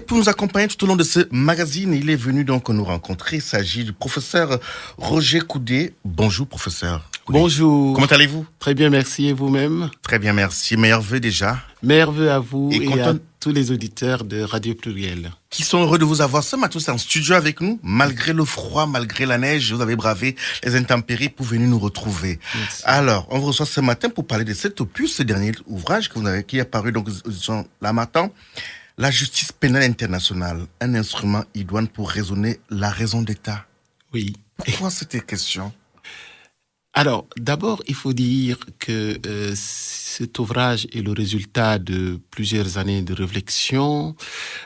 pour nous accompagner tout au long de ce magazine, il est venu donc nous rencontrer. Il s'agit du professeur Roger Coudé. Bonjour, professeur Coudé. Bonjour. Comment allez-vous? Très bien, merci. Et vous-même? Très bien, merci. Meilleurs vœux déjà. Meilleurs vœux à vous et à content... tous les auditeurs de Radio Pluriel. Qui sont heureux de vous avoir ce matin en studio avec nous. Malgré le froid, malgré la neige, vous avez bravé les intempéries pour venir nous retrouver. Merci. Alors, on vous reçoit ce matin pour parler de cet opus, ce dernier ouvrage qui est apparu donc là matin. La justice pénale internationale, un instrument idoine pour raisonner la raison d'État. Oui. Pourquoi cette question? Alors, d'abord, il faut dire que cet ouvrage est le résultat de plusieurs années de réflexion,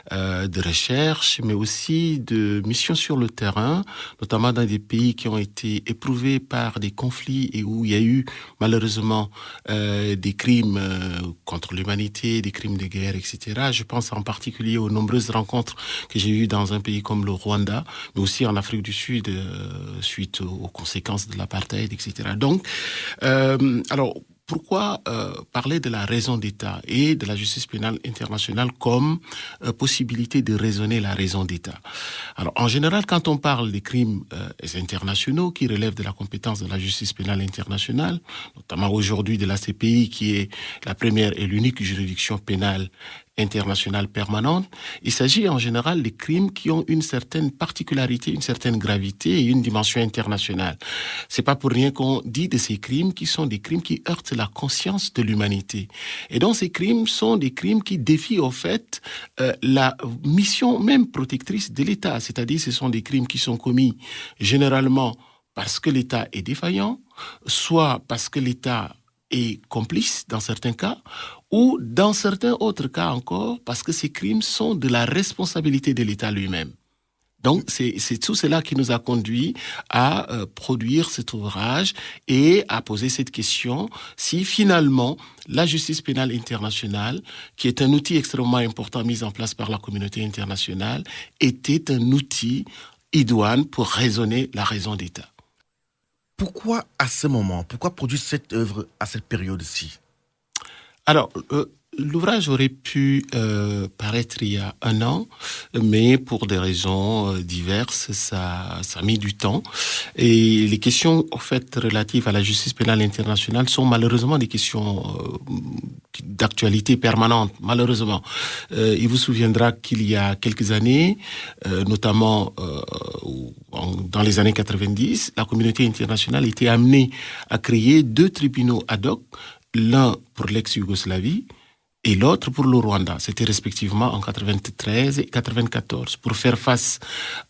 de recherche, mais aussi de missions sur le terrain, notamment dans des pays qui ont été éprouvés par des conflits et où il y a eu malheureusement des crimes contre l'humanité, des crimes de guerre, etc. Je pense en particulier aux nombreuses rencontres que j'ai eues dans un pays comme le Rwanda, mais aussi en Afrique du Sud, suite aux conséquences de l'apartheid, etc. Donc, alors, pourquoi parler de la raison d'État et de la justice pénale internationale comme possibilité de raisonner la raison d'État? Alors, en général, quand on parle des crimes internationaux qui relèvent de la compétence de la justice pénale internationale, notamment aujourd'hui de la CPI qui est la première et l'unique juridiction pénale internationale permanente, il s'agit en général de crimes qui ont une certaine particularité, une certaine gravité et une dimension internationale. C'est pas pour rien qu'on dit de ces crimes qui sont des crimes qui heurtent la conscience de l'humanité. Et donc ces crimes sont des crimes qui défient au fait la mission même protectrice de l'État. C'est-à-dire ce sont des crimes qui sont commis généralement parce que l'État est défaillant, soit parce que l'État est complice dans certains cas, ou dans certains autres cas encore, parce que ces crimes sont de la responsabilité de l'État lui-même. Donc, c'est tout cela qui nous a conduit à produire cet ouvrage et à poser cette question, si finalement la justice pénale internationale, qui est un outil extrêmement important mis en place par la communauté internationale, était un outil idoine pour raisonner la raison d'État. Pourquoi à ce moment? Pourquoi produire cette œuvre à cette période-ci? Alors, l'ouvrage aurait pu paraître il y a 1 an, mais pour des raisons diverses, ça a mis du temps. Et les questions, en fait, relatives à la justice pénale internationale sont malheureusement des questions d'actualité permanente, malheureusement. Il vous souviendra qu'il y a quelques années, notamment dans les années 90, la communauté internationale était amenée à créer 2 tribunaux ad hoc, l'un pour l'ex-Yougoslavie et l'autre pour le Rwanda. C'était respectivement en 93 et 94 pour faire face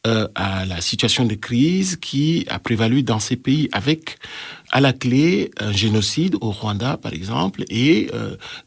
à la situation de crise qui a prévalu dans ces pays avec à la clé un génocide au Rwanda, par exemple, et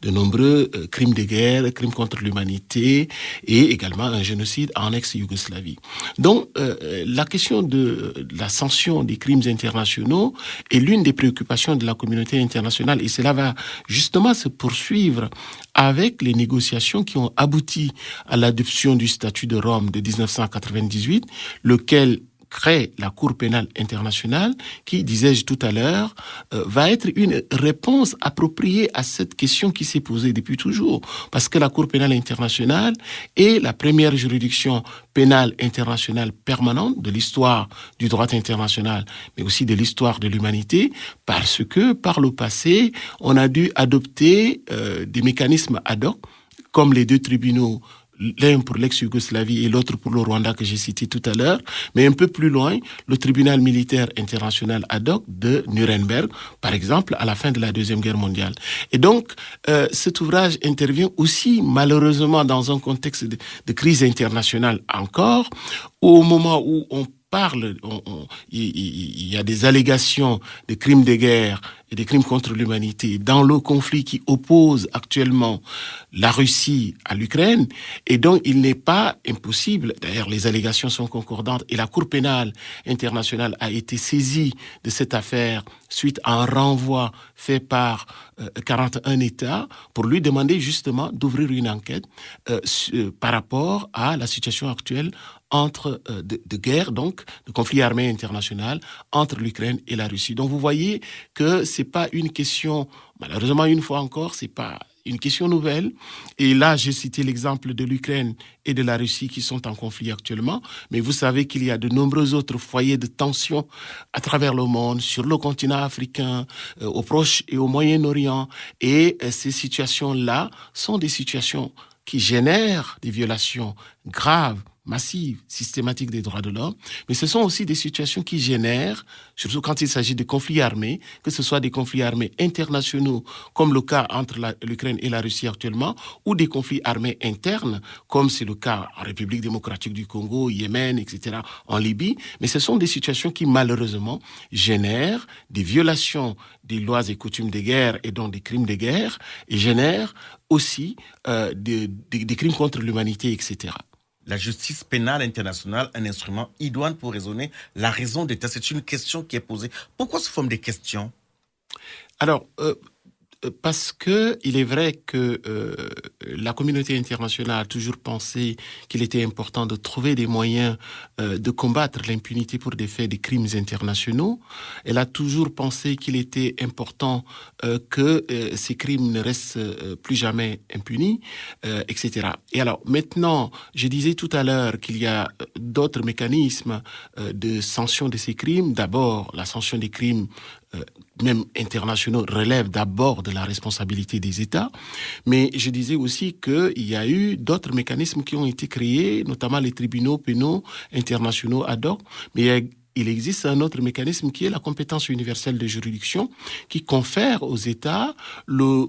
de nombreux crimes de guerre, crimes contre l'humanité, et également un génocide en ex-Yougoslavie. Donc, la question de la sanction des crimes internationaux est l'une des préoccupations de la communauté internationale, et cela va justement se poursuivre avec les négociations qui ont abouti à l'adoption du statut de Rome de 1998, lequel crée la Cour pénale internationale qui, disais-je tout à l'heure, va être une réponse appropriée à cette question qui s'est posée depuis toujours. Parce que la Cour pénale internationale est la première juridiction pénale internationale permanente de l'histoire du droit international, mais aussi de l'histoire de l'humanité, parce que par le passé, on a dû adopter des mécanismes ad hoc, comme les 2 tribunaux, l'un pour l'ex-Yougoslavie et l'autre pour le Rwanda que j'ai cité tout à l'heure, mais un peu plus loin, le tribunal militaire international ad hoc de Nuremberg, par exemple, à la fin de la Deuxième Guerre mondiale. Et donc, cet ouvrage intervient aussi, malheureusement, dans un contexte de crise internationale encore, au moment où on parle, il y a des allégations de crimes de guerre et des crimes contre l'humanité dans le conflit qui oppose actuellement la Russie à l'Ukraine. Et donc, il n'est pas impossible, d'ailleurs les allégations sont concordantes, et la Cour pénale internationale a été saisie de cette affaire suite à un renvoi fait par 41 États pour lui demander justement d'ouvrir une enquête par rapport à la situation actuelle de guerre, donc de conflit armé international entre l'Ukraine et la Russie. Donc vous voyez que c'est pas une question, malheureusement une fois encore, c'est pas une question nouvelle. Et là, j'ai cité l'exemple de l'Ukraine et de la Russie qui sont en conflit actuellement. Mais vous savez qu'il y a de nombreux autres foyers de tension à travers le monde, sur le continent africain, au Proche et au Moyen-Orient. Et ces situations-là sont des situations qui génèrent des violations graves, massive, systématique des droits de l'homme, mais ce sont aussi des situations qui génèrent, surtout quand il s'agit de conflits armés, que ce soit des conflits armés internationaux, comme le cas entre l'Ukraine et la Russie actuellement, ou des conflits armés internes, comme c'est le cas en République démocratique du Congo, Yémen, etc., en Libye. Mais ce sont des situations qui, malheureusement, génèrent des violations des lois et coutumes de guerre et donc des crimes de guerre, et génèrent aussi des crimes contre l'humanité, etc. La justice pénale internationale, un instrument idoine pour raisonner la raison d'État. C'est une question qui est posée. Pourquoi se forment des questions? Alors, parce que il est vrai que la communauté internationale a toujours pensé qu'il était important de trouver des moyens de combattre l'impunité pour des faits, des crimes internationaux. Elle a toujours pensé qu'il était important que ces crimes ne restent plus jamais impunis, etc. Et alors maintenant, je disais tout à l'heure qu'il y a d'autres mécanismes de sanction de ces crimes. D'abord, la sanction des crimes même internationaux, relèvent d'abord de la responsabilité des États. Mais je disais aussi qu'il y a eu d'autres mécanismes qui ont été créés, notamment les tribunaux pénaux internationaux ad hoc. Mais il existe un autre mécanisme qui est la compétence universelle de juridiction, qui confère aux États le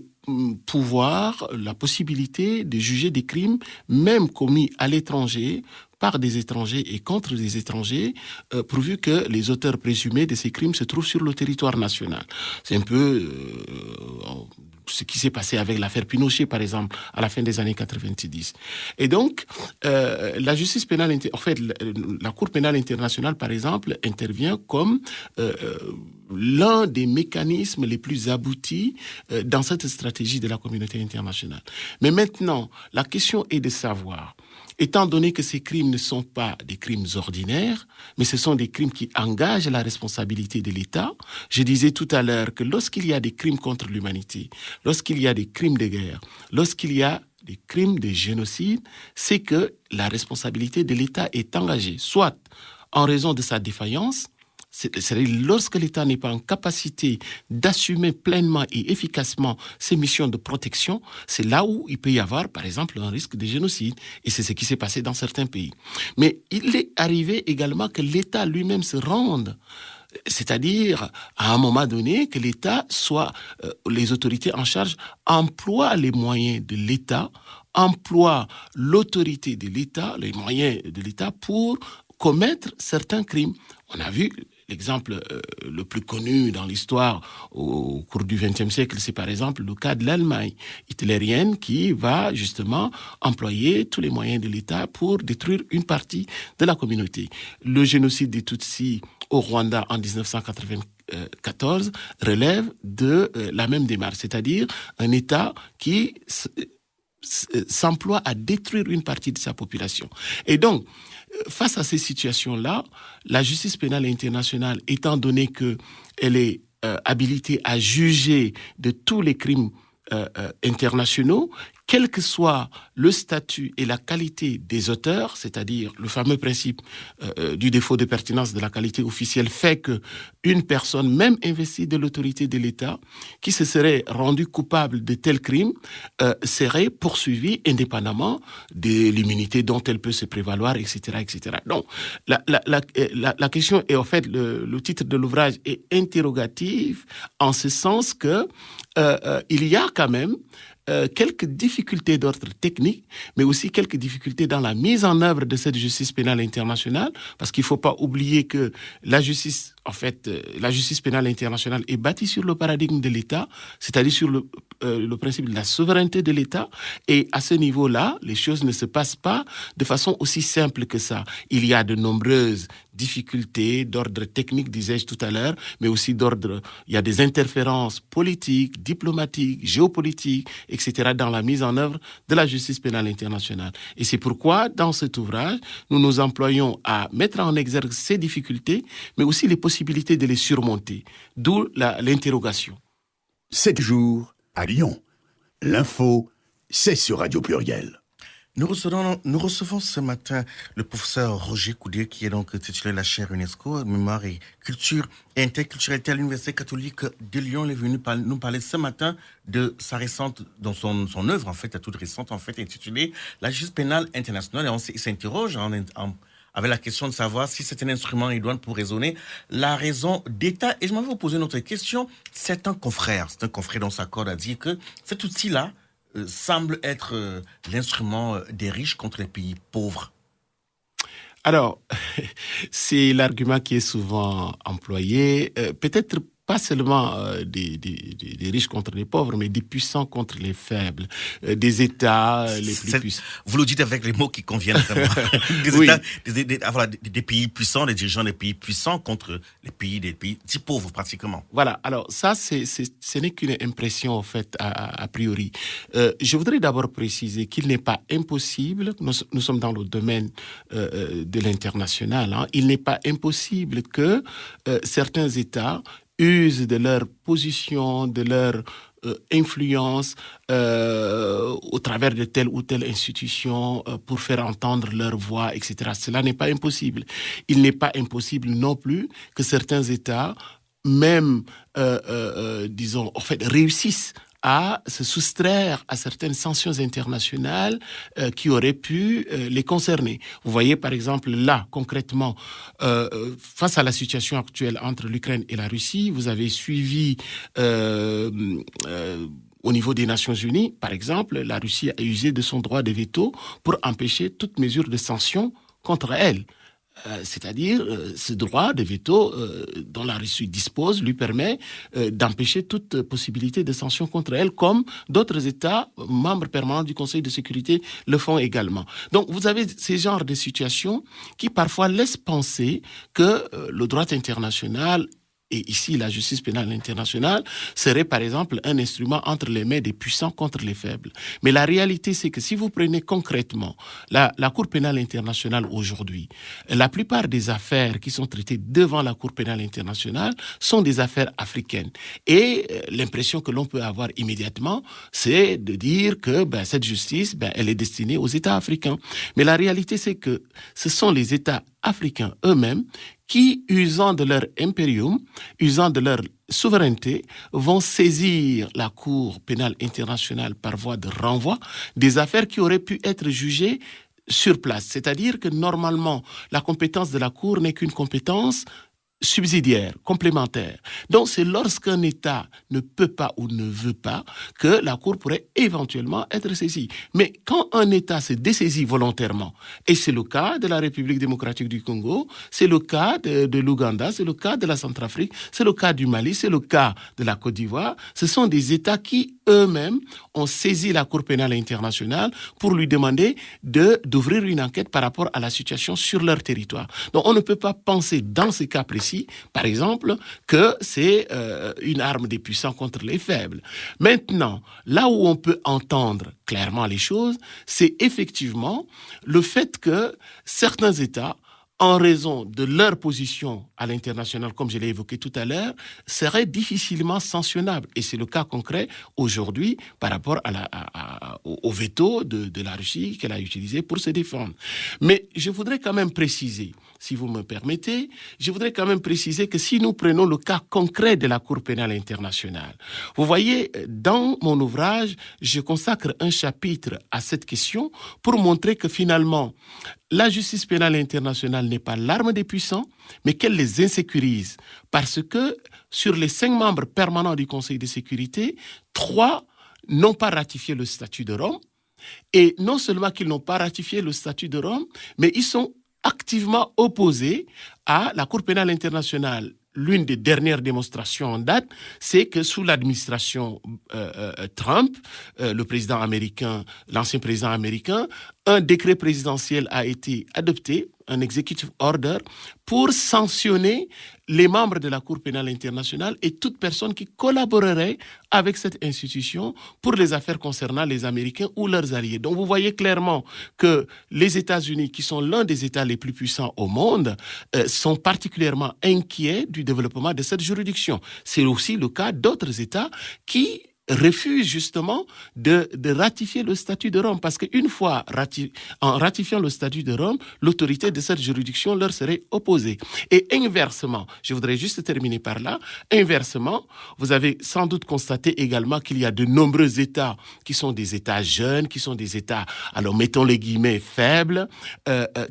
pouvoir, la possibilité de juger des crimes, même commis à l'étranger, par des étrangers et contre des étrangers, pourvu que les auteurs présumés de ces crimes se trouvent sur le territoire national. C'est un peu ce qui s'est passé avec l'affaire Pinochet, par exemple, à la fin des années 90. Et donc, la justice pénale, en fait, la Cour pénale internationale, par exemple, intervient comme l'un des mécanismes les plus aboutis dans cette stratégie de la communauté internationale. Mais maintenant, la question est de savoir, étant donné que ces crimes ne sont pas des crimes ordinaires, mais ce sont des crimes qui engagent la responsabilité de l'État, je disais tout à l'heure que lorsqu'il y a des crimes contre l'humanité, lorsqu'il y a des crimes de guerre, lorsqu'il y a des crimes de génocide, c'est que la responsabilité de l'État est engagée, soit en raison de sa défaillance, c'est-à-dire lorsque l'État n'est pas en capacité d'assumer pleinement et efficacement ses missions de protection, c'est là où il peut y avoir, par exemple, un risque de génocide. Et c'est ce qui s'est passé dans certains pays. Mais il est arrivé également que l'État lui-même se rende, c'est-à-dire à un moment donné que l'État soit, les autorités en charge emploient les moyens de l'État, emploient l'autorité de l'État, les moyens de l'État pour commettre certains crimes. On a vu l'exemple le plus connu dans l'histoire au cours du XXe siècle, c'est par exemple le cas de l'Allemagne hitlérienne qui va justement employer tous les moyens de l'État pour détruire une partie de la communauté. Le génocide des Tutsis au Rwanda en 1994 relève de la même démarche, c'est-à-dire un État qui s'emploie à détruire une partie de sa population. Et donc, face à ces situations-là, la justice pénale internationale, étant donné qu'elle est habilitée à juger de tous les crimes internationaux, quel que soit le statut et la qualité des auteurs, c'est-à-dire le fameux principe du défaut de pertinence de la qualité officielle, fait qu'une personne, même investie de l'autorité de l'État, qui se serait rendue coupable de tel crime, serait poursuivie indépendamment de l'immunité dont elle peut se prévaloir, etc., etc. Donc, la question est, en fait, le titre de l'ouvrage est interrogatif, en ce sens que il y a quand même quelques difficultés d'ordre technique, mais aussi quelques difficultés dans la mise en œuvre de cette justice pénale internationale, parce qu'il ne faut pas oublier que la justice pénale internationale est bâtie sur le paradigme de l'État, c'est-à-dire sur le principe de la souveraineté de l'État, et à ce niveau-là, les choses ne se passent pas de façon aussi simple que ça. Il y a de nombreuses difficultés d'ordre technique, disais-je tout à l'heure, mais aussi il y a des interférences politiques, diplomatiques, géopolitiques, etc., dans la mise en œuvre de la justice pénale internationale. Et c'est pourquoi, dans cet ouvrage, nous nous employons à mettre en exergue ces difficultés, mais aussi les possibilités de les surmonter, d'où l'interrogation. 7 jours à Lyon. L'info, c'est sur Radio Pluriel. Nous recevons ce matin le professeur Roger Coudé, qui est donc titulaire de la chaire UNESCO, Mémoire et Culture et Interculturalité à l'Université catholique de Lyon. Il est venu nous parler ce matin de sa récente, dans son œuvre, en fait, à toute récente, en fait, intitulée La justice pénale internationale. Et il s'interroge avec la question de savoir si c'est un instrument idoine pour raisonner la raison d'État. Et je m'en vais vous poser une autre question. C'est un confrère dont s'accorde à dire que cet outil-là semble être l'instrument des riches contre les pays pauvres. Alors, c'est l'argument qui est souvent employé, peut-être pas seulement des riches contre les pauvres, mais des puissants contre les faibles, des États les plus puissants. Vous le dites avec les mots qui conviennent vraiment. Oui. Des pays puissants, les dirigeants des pays puissants contre les pays si pauvres pratiquement. Voilà, alors ça, ce n'est qu'une impression en fait a priori. Je voudrais d'abord préciser qu'il n'est pas impossible, nous sommes dans le domaine de l'international, hein, il n'est pas impossible que certains États usent de leur position, de leur influence au travers de telle ou telle institution pour faire entendre leur voix, etc. Cela n'est pas impossible. Il n'est pas impossible non plus que certains États, même, disons, en fait, réussissent à se soustraire à certaines sanctions internationales qui auraient pu les concerner. Vous voyez, par exemple, là, concrètement, face à la situation actuelle entre l'Ukraine et la Russie, vous avez suivi au niveau des Nations Unies, par exemple, la Russie a usé de son droit de veto pour empêcher toute mesure de sanction contre elle. C'est-à-dire, ce droit de veto dont la Russie dispose lui permet d'empêcher toute possibilité de sanction contre elle, comme d'autres États membres permanents du Conseil de sécurité le font également. Donc, vous avez ces genres de situations qui parfois laissent penser que le droit international et ici la justice pénale internationale serait par exemple un instrument entre les mains des puissants contre les faibles. Mais la réalité, c'est que si vous prenez concrètement la Cour pénale internationale aujourd'hui, la plupart des affaires qui sont traitées devant la Cour pénale internationale sont des affaires africaines. Et l'impression que l'on peut avoir immédiatement, c'est de dire que cette justice, elle est destinée aux États africains. Mais la réalité, c'est que ce sont les États africains eux-mêmes qui, usant de leur impérium, usant de leur souveraineté, vont saisir la Cour pénale internationale par voie de renvoi des affaires qui auraient pu être jugées sur place. C'est-à-dire que normalement, la compétence de la Cour n'est qu'une compétence subsidiaire, complémentaire. Donc, c'est lorsqu'un État ne peut pas ou ne veut pas que la Cour pourrait éventuellement être saisie. Mais quand un État se dessaisit volontairement, et c'est le cas de la République démocratique du Congo, c'est le cas de l'Ouganda, c'est le cas de la Centrafrique, c'est le cas du Mali, c'est le cas de la Côte d'Ivoire, ce sont des États qui eux-mêmes ont saisi la Cour pénale internationale pour lui demander d'ouvrir une enquête par rapport à la situation sur leur territoire. Donc, on ne peut pas penser dans ces cas précis, par exemple, que c'est une arme des puissants contre les faibles. Maintenant, là où on peut entendre clairement les choses, c'est effectivement le fait que certains États, en raison de leur position à l'international, comme je l'ai évoqué tout à l'heure, seraient difficilement sanctionnables. Et c'est le cas concret aujourd'hui par rapport au veto de la Russie qu'elle a utilisé pour se défendre. Mais je voudrais quand même préciser, si vous me permettez, que si nous prenons le cas concret de la Cour pénale internationale, vous voyez, dans mon ouvrage, je consacre un chapitre à cette question pour montrer que finalement, la justice pénale internationale n'est pas l'arme des puissants, mais qu'elle les insécurise. Parce que sur les 5 membres permanents du Conseil de sécurité, 3 n'ont pas ratifié le statut de Rome. Et non seulement qu'ils n'ont pas ratifié le statut de Rome, mais ils sont activement opposés à la Cour pénale internationale. L'une des dernières démonstrations en date, c'est que sous l'administration Trump, le président américain, l'ancien président américain, un décret présidentiel a été adopté, un executive order, pour sanctionner les membres de la Cour pénale internationale et toute personne qui collaborerait avec cette institution pour les affaires concernant les Américains ou leurs alliés. Donc vous voyez clairement que les États-Unis, qui sont l'un des États les plus puissants au monde, sont particulièrement inquiets du développement de cette juridiction. C'est aussi le cas d'autres États qui refuse justement de ratifier le statut de Rome. Parce qu'une fois en ratifiant le statut de Rome, l'autorité de cette juridiction leur serait opposée. Et inversement, je voudrais juste terminer par là, inversement, vous avez sans doute constaté également qu'il y a de nombreux États qui sont des États jeunes, qui sont des États, alors mettons les guillemets, faibles,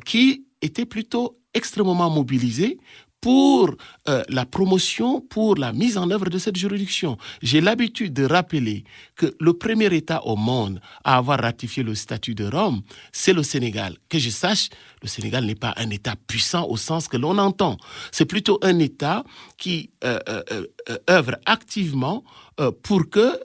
qui étaient plutôt extrêmement mobilisés pour la promotion, pour la mise en œuvre de cette juridiction. J'ai l'habitude de rappeler que le premier État au monde à avoir ratifié le statut de Rome, c'est le Sénégal. Que je sache, le Sénégal n'est pas un État puissant au sens que l'on entend. C'est plutôt un État qui œuvre activement pour que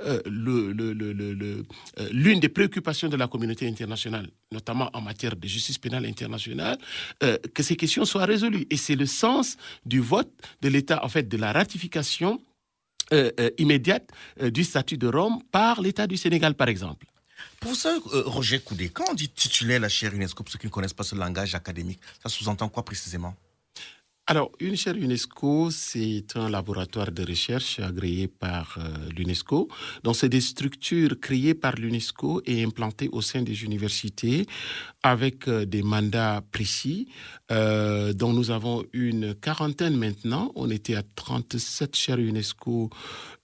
l'une des préoccupations de la communauté internationale, notamment en matière de justice pénale internationale, que ces questions soient résolues. Et c'est le sens du vote de l'État, en fait, de la ratification immédiate du statut de Rome par l'État du Sénégal, par exemple. Professeur Roger Coudé, quand on dit titulaire de la chaire UNESCO, pour ceux qui ne connaissent pas ce langage académique, ça sous-entend quoi précisément? Alors, une chaire UNESCO, c'est un laboratoire de recherche agréé par l'UNESCO. Donc, c'est des structures créées par l'UNESCO et implantées au sein des universités avec des mandats précis, dont nous avons une quarantaine maintenant. On était à 37 chaires UNESCO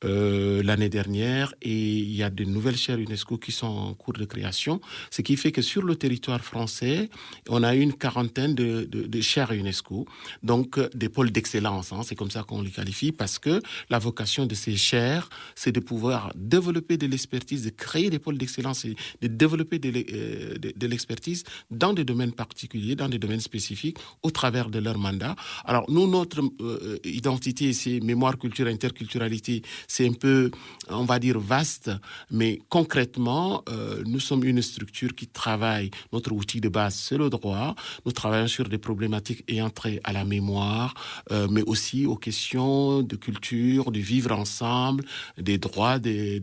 l'année dernière et il y a de nouvelles chaires UNESCO qui sont en cours de création, ce qui fait que sur le territoire français, on a une quarantaine de chaires UNESCO. Donc, des pôles d'excellence, c'est comme ça qu'on les qualifie, parce que la vocation de ces chaires, c'est de pouvoir développer de l'expertise, de créer des pôles d'excellence et de développer de l'expertise dans des domaines particuliers, dans des domaines spécifiques, au travers de leur mandat. Alors, nous, notre identité, c'est mémoire, culture, interculturalité, c'est un peu, on va dire, vaste, mais concrètement, nous sommes une structure qui travaille, notre outil de base, c'est le droit. Nous travaillons sur des problématiques ayant trait à la mémoire, mais aussi aux questions de culture, du vivre ensemble, des droits, des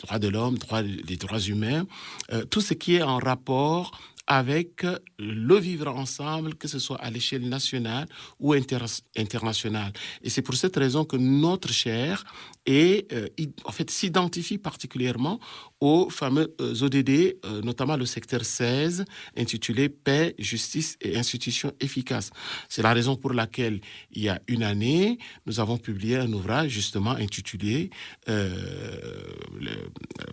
droits de l'homme, des droits humains, tout ce qui est en rapport avec le vivre ensemble, que ce soit à l'échelle nationale ou internationale. Et c'est pour cette raison que notre chaire en fait, s'identifie particulièrement aux fameux ODD, notamment le secteur 16, intitulé Paix, Justice et Institutions efficaces. C'est la raison pour laquelle, il y a une année, nous avons publié un ouvrage justement intitulé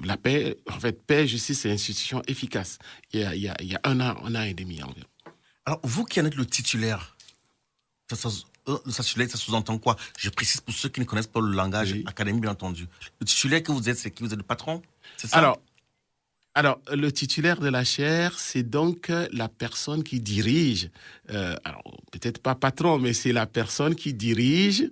la paix, en fait, Paix, Justice et Institutions efficaces. Il y a un an et demi environ. Alors, vous qui en êtes le titulaire, ça sous-entend quoi? Je précise pour ceux qui ne connaissent pas le langage académique, bien entendu. Le titulaire que vous êtes, c'est qui? Vous êtes le patron? C'est ça? Alors, le titulaire de la chaire, c'est donc la personne qui dirige, alors peut-être pas patron, mais c'est la personne qui dirige,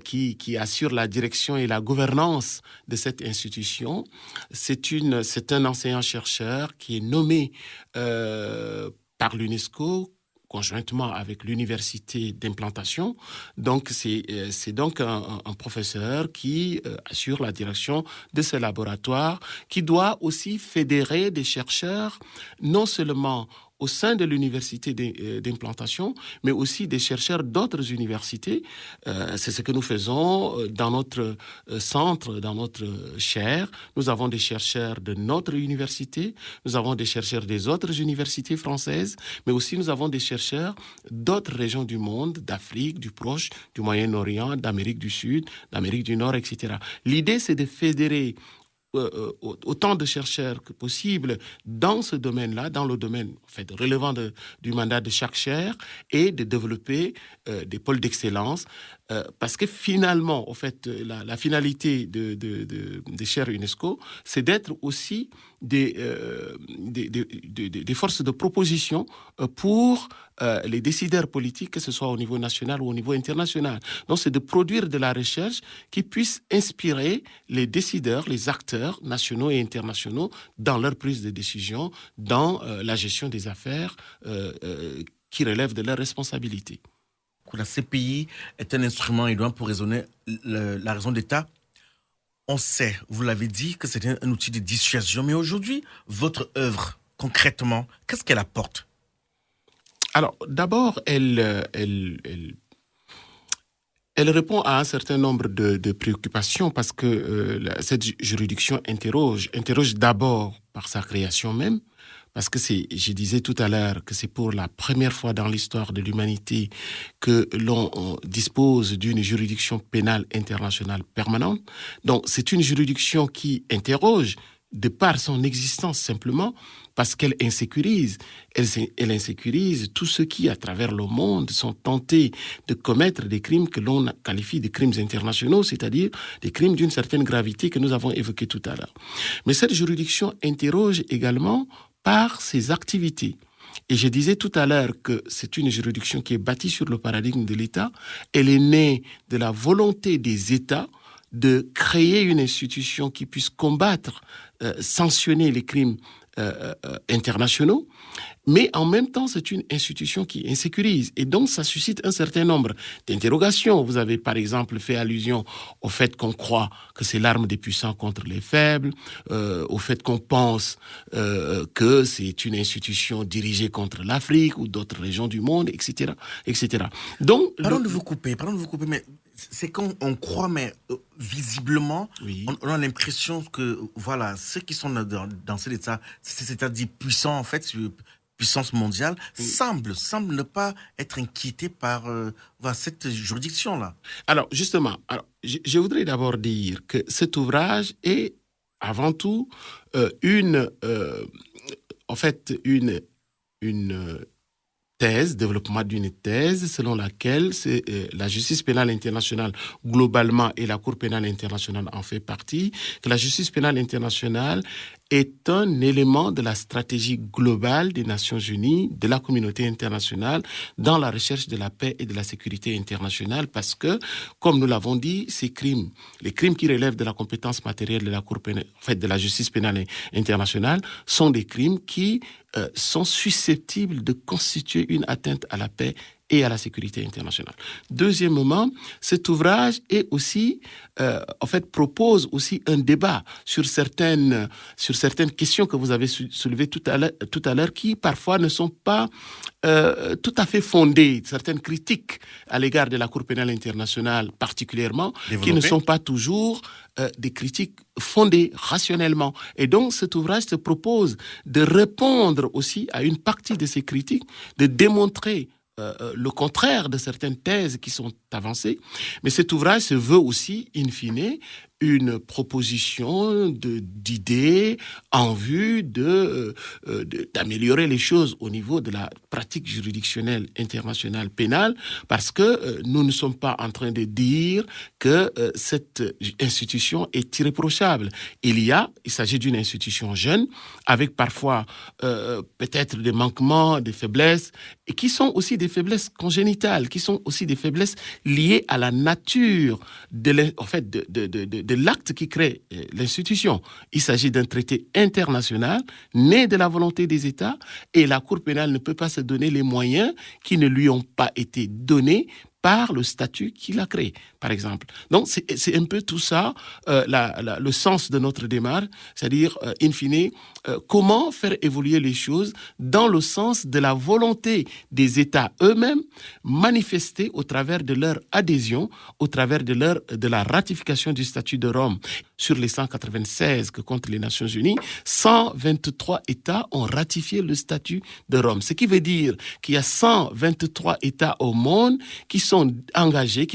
qui assure la direction et la gouvernance de cette institution. C'est un enseignant-chercheur qui est nommé par l'UNESCO, conjointement avec l'université d'implantation. Donc, c'est donc un professeur qui assure la direction de ce laboratoire, qui doit aussi fédérer des chercheurs, non seulement au sein de l'université d'implantation, mais aussi des chercheurs d'autres universités. C'est ce que nous faisons dans notre centre, dans notre chaire. Nous avons des chercheurs de notre université, nous avons des chercheurs des autres universités françaises, mais aussi nous avons des chercheurs d'autres régions du monde, d'Afrique, du Proche, du Moyen-Orient, d'Amérique du Sud, d'Amérique du Nord, etc. L'idée, c'est de fédérer autant de chercheurs que possible dans ce domaine-là, dans le domaine en fait, relevant du mandat de chaque chaire, et de développer des pôles d'excellence. Parce que finalement, en fait, la finalité des chaires UNESCO, c'est d'être aussi des forces de proposition pour les décideurs politiques, que ce soit au niveau national ou au niveau international. Donc, c'est de produire de la recherche qui puisse inspirer les décideurs, les acteurs nationaux et internationaux dans leur prise de décision, dans la gestion des affaires qui relèvent de leurs responsabilités. La CPI est un instrument idéal pour raisonner la raison d'État. On sait, vous l'avez dit, que c'est un outil de dissuasion. Mais aujourd'hui, votre œuvre, concrètement, qu'est-ce qu'elle apporte? Alors, d'abord, elle Elle répond à un certain nombre de préoccupations parce que cette juridiction interroge d'abord par sa création même, parce que je disais tout à l'heure que c'est pour la première fois dans l'histoire de l'humanité que l'on dispose d'une juridiction pénale internationale permanente. Donc c'est une juridiction qui interroge de par son existence simplement, parce qu'elle insécurise. Elle insécurise tous ceux qui, à travers le monde, sont tentés de commettre des crimes que l'on qualifie de crimes internationaux, c'est-à-dire des crimes d'une certaine gravité que nous avons évoqués tout à l'heure. Mais cette juridiction interroge également par ses activités. Et je disais tout à l'heure que c'est une juridiction qui est bâtie sur le paradigme de l'État. Elle est née de la volonté des États de créer une institution qui puisse combattre, sanctionner les crimes internationaux, mais en même temps, c'est une institution qui insécurise. Et donc, ça suscite un certain nombre d'interrogations. Vous avez, par exemple, fait allusion au fait qu'on croit que c'est l'arme des puissants contre les faibles, au fait qu'on pense que c'est une institution dirigée contre l'Afrique ou d'autres régions du monde, etc., etc. Donc, Pardon de vous couper, mais c'est quand on croit, mais visiblement, oui. on a l'impression que, voilà, ceux qui sont dans cet état, c'est-à-dire puissants, en fait, puissance mondiale, semblent ne pas être inquiétés par cette juridiction-là. Alors, justement, je voudrais d'abord dire que cet ouvrage est avant tout une thèse, développement d'une thèse selon laquelle la justice pénale internationale globalement et la Cour pénale internationale en fait partie, que la justice pénale internationale est un élément de la stratégie globale des Nations Unies, de la communauté internationale, dans la recherche de la paix et de la sécurité internationale, parce que, comme nous l'avons dit, ces crimes, les crimes qui relèvent de la compétence matérielle de la Cour pénale, en fait, de la justice pénale internationale, sont des crimes qui sont susceptibles de constituer une atteinte à la paix et à la sécurité internationale. Deuxièmement, cet ouvrage est aussi, propose aussi un débat sur certaines questions que vous avez soulevées tout à l'heure, qui parfois ne sont pas tout à fait fondées. Certaines critiques à l'égard de la Cour pénale internationale, particulièrement, qui ne sont pas toujours des critiques fondées rationnellement. Et donc, cet ouvrage se propose de répondre aussi à une partie de ces critiques, de démontrer le contraire de certaines thèses qui sont avancées. Mais cet ouvrage se veut aussi, in fine, une proposition d'idées en vue d'améliorer les choses au niveau de la pratique juridictionnelle internationale pénale, parce que nous ne sommes pas en train de dire que cette institution est irréprochable. Il s'agit d'une institution jeune, avec parfois peut-être des manquements, des faiblesses, et qui sont aussi des faiblesses congénitales, qui sont aussi des faiblesses liées à la nature de l'acte qui crée l'institution. Il s'agit d'un traité international né de la volonté des États, et la Cour pénale ne peut pas se donner les moyens qui ne lui ont pas été donnés par le statut qu'il a créé, par exemple. Donc, c'est un peu tout ça, le sens de notre démarche, c'est-à-dire, in fine, comment faire évoluer les choses dans le sens de la volonté des États eux-mêmes manifestée au travers de leur adhésion, au travers de la ratification du statut de Rome. Sur les 196 que comptent les Nations Unies, 123 États ont ratifié le statut de Rome. Ce qui veut dire qu'il y a 123 États au monde qui se sont engagés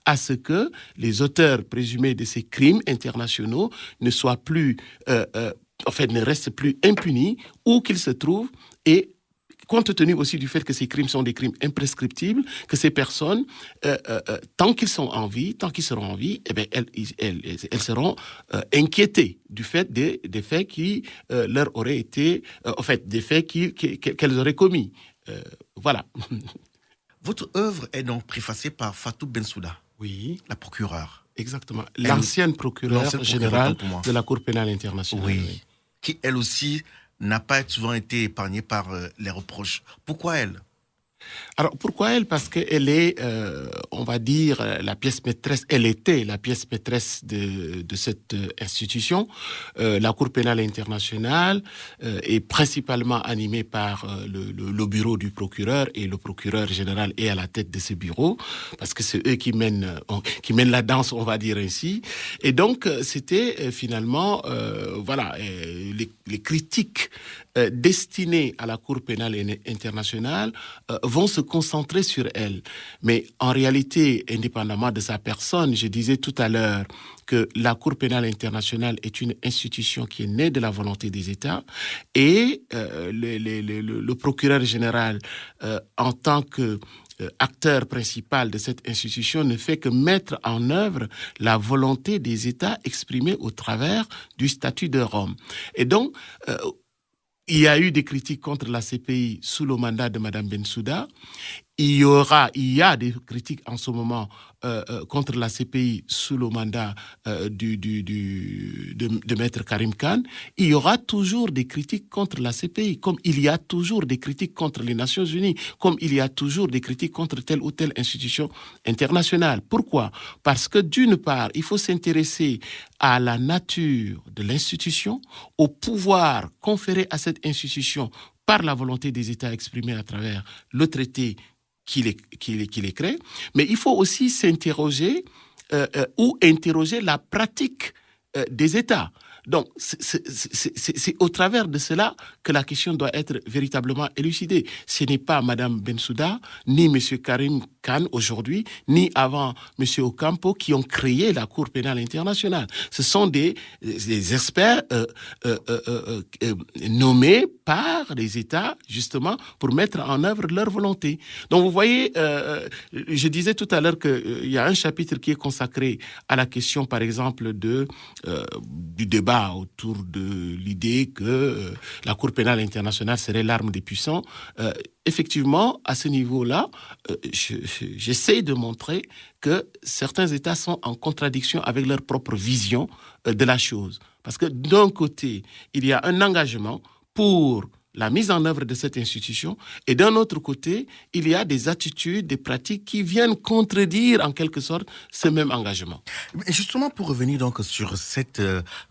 à ce que les auteurs présumés de ces crimes internationaux ne soient plus, ne restent plus impunis où qu'ils se trouvent, et compte tenu aussi du fait que ces crimes sont des crimes imprescriptibles, que ces personnes, tant qu'ils seront en vie, elles seront inquiétées du fait des faits qui leur auraient été, des faits qu'elles auraient commis. Voilà. Votre œuvre est donc préfacée par Fatou Bensouda, oui, la procureure. Exactement. L'ancienne procureure générale de la Cour pénale internationale. Oui. Qui, elle aussi, n'a pas souvent été épargnée par les reproches. Pourquoi elle ? Alors, pourquoi elle? Parce qu'elle est, on va dire, la pièce maîtresse, elle était la pièce maîtresse de cette institution. La Cour pénale internationale est principalement animée par le bureau du procureur, et le procureur général est à la tête de ce bureau, parce que c'est eux qui mènent la danse, on va dire ainsi. Et donc, c'était finalement, voilà, les critiques destinées à la Cour pénale internationale vont se concentrer sur elle. Mais en réalité, indépendamment de sa personne, je disais tout à l'heure que la Cour pénale internationale est une institution qui est née de la volonté des États, et le procureur général, en tant que acteur principal de cette institution, ne fait que mettre en œuvre la volonté des États exprimée au travers du statut de Rome. Et donc, il y a eu des critiques contre la CPI sous le mandat de Mme Bensouda. Il y a des critiques en ce moment contre la CPI sous le mandat de Maître Karim Khan. Il y aura toujours des critiques contre la CPI, comme il y a toujours des critiques contre les Nations Unies, comme il y a toujours des critiques contre telle ou telle institution internationale. Pourquoi? Parce que d'une part, il faut s'intéresser à la nature de l'institution, au pouvoir conféré à cette institution par la volonté des États exprimée à travers le traité qui les crée, mais il faut aussi s'interroger ou interroger la pratique des États. Donc, c'est au travers de cela que la question doit être véritablement élucidée. Ce n'est pas Mme Bensouda, ni M. Karim Khan aujourd'hui, ni avant M. Ocampo qui ont créé la Cour pénale internationale. Ce sont des experts nommés par les États, justement, pour mettre en œuvre leur volonté. Donc, vous voyez, je disais tout à l'heure qu'il y a un chapitre qui est consacré à la question, par exemple, du débat autour de l'idée que la Cour pénale internationale serait l'arme des puissants. Effectivement, à ce niveau-là, j'essaie de montrer que certains États sont en contradiction avec leur propre vision de la chose. Parce que d'un côté, il y a un engagement pour la mise en œuvre de cette institution, et d'un autre côté, il y a des attitudes, des pratiques qui viennent contredire en quelque sorte ce même engagement. Et justement, pour revenir donc sur cette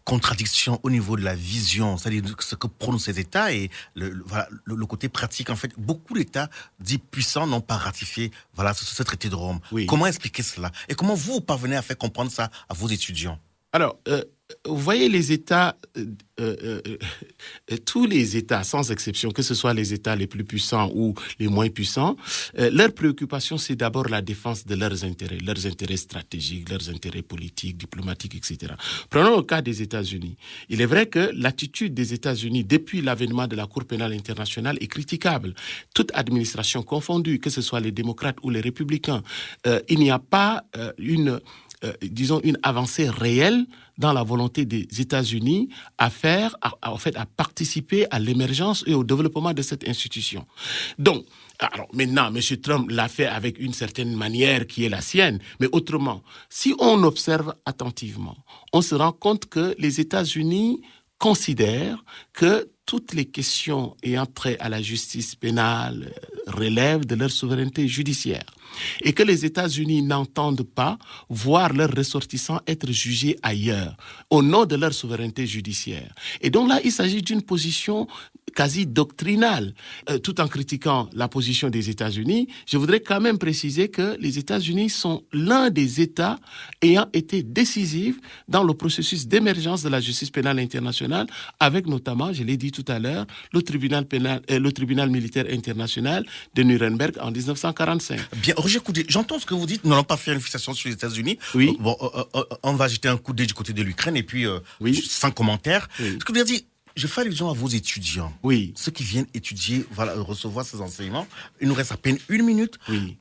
contradiction au niveau de la vision, c'est-à-dire ce que prônent ces États et le côté pratique, en fait, beaucoup d'États dits puissants n'ont pas ratifié ce traité de Rome. Oui. Comment expliquer cela? Et comment vous parvenez à faire comprendre ça à vos étudiants? Alors, vous voyez, les États, tous les États, sans exception, que ce soit les États les plus puissants ou les moins puissants, leur préoccupation, c'est d'abord la défense de leurs intérêts stratégiques, leurs intérêts politiques, diplomatiques, etc. Prenons le cas des États-Unis. Il est vrai que l'attitude des États-Unis depuis l'avènement de la Cour pénale internationale est critiquable. Toute administration confondue, que ce soit les démocrates ou les républicains, il n'y a pas une avancée réelle dans la volonté des États-Unis à participer à l'émergence et au développement de cette institution. Donc, alors maintenant, M. Trump l'a fait avec une certaine manière qui est la sienne, mais autrement, si on observe attentivement, on se rend compte que les États-Unis considèrent que toutes les questions ayant trait à la justice pénale relèvent de leur souveraineté judiciaire et que les États-Unis n'entendent pas voir leurs ressortissants être jugés ailleurs au nom de leur souveraineté judiciaire. Et donc là, il s'agit d'une position quasi doctrinale. Tout en critiquant la position des États-Unis, je voudrais quand même préciser que les États-Unis sont l'un des États ayant été décisifs dans le processus d'émergence de la justice pénale internationale, avec notamment, je l'ai dit tout à l'heure, le tribunal militaire international de Nuremberg en 1945. Bien, Roger Coudé, j'entends ce que vous dites. Nous n'allons pas faire une fixation sur les États-Unis. Oui. Bon, on va jeter un coup d'œil du côté de l'Ukraine et puis sans commentaire. Oui. Ce que vous avez dit, je fais allusion à vos étudiants. Oui. Ceux qui viennent étudier, recevoir ces enseignements. Il nous reste à peine 1 minute. Oui.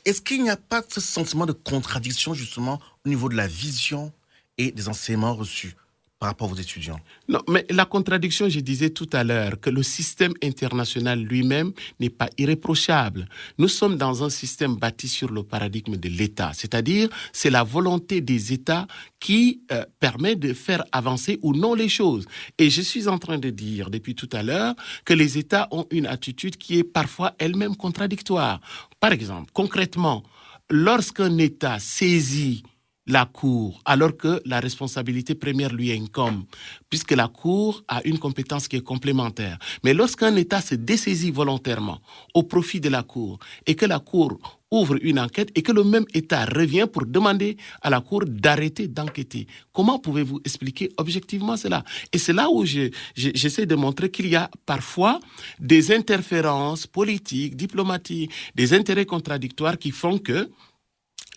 Est-ce qu'il n'y a pas ce sentiment de contradiction justement au niveau de la vision et des enseignements reçus? par rapport à vos étudiants? Non, mais la contradiction, je disais tout à l'heure, que le système international lui-même n'est pas irréprochable. Nous sommes dans un système bâti sur le paradigme de l'État, c'est-à-dire c'est la volonté des États qui permet de faire avancer ou non les choses. Et je suis en train de dire depuis tout à l'heure que les États ont une attitude qui est parfois elle-même contradictoire. Par exemple, concrètement, lorsqu'un État saisit la Cour, alors que la responsabilité première lui incombe, puisque la Cour a une compétence qui est complémentaire. Mais lorsqu'un État se dessaisit volontairement au profit de la Cour et que la Cour ouvre une enquête et que le même État revient pour demander à la Cour d'arrêter d'enquêter, comment pouvez-vous expliquer objectivement cela? Et c'est là où j'essaie de montrer qu'il y a parfois des interférences politiques, diplomatiques, des intérêts contradictoires qui font que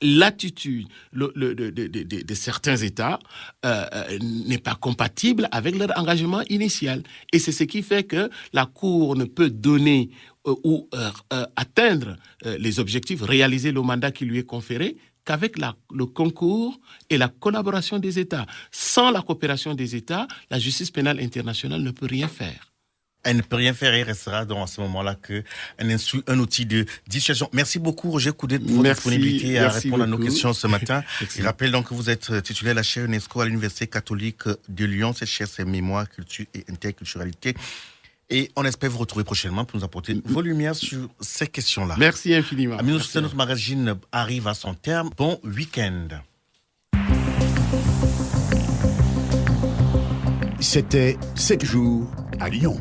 l'attitude de certains États n'est pas compatible avec leur engagement initial. Et c'est ce qui fait que la Cour ne peut donner ou atteindre les objectifs, réaliser le mandat qui lui est conféré qu'avec le concours et la collaboration des États. Sans la coopération des États, la justice pénale internationale ne peut rien faire. Elle ne peut rien faire et restera donc à ce moment-là un outil de dissuasion. Merci beaucoup Roger Coudet pour votre disponibilité à répondre à nos questions ce matin. Je rappelle donc que vous êtes titulaire de la chaire UNESCO à l'Université catholique de Lyon. Cette chaire, c'est mémoire, culture et interculturalité. Et on espère vous retrouver prochainement pour nous apporter vos lumières sur ces questions-là. Merci infiniment. Amis, notre magazine arrive à son terme. Bon week-end. C'était 7 jours à Lyon.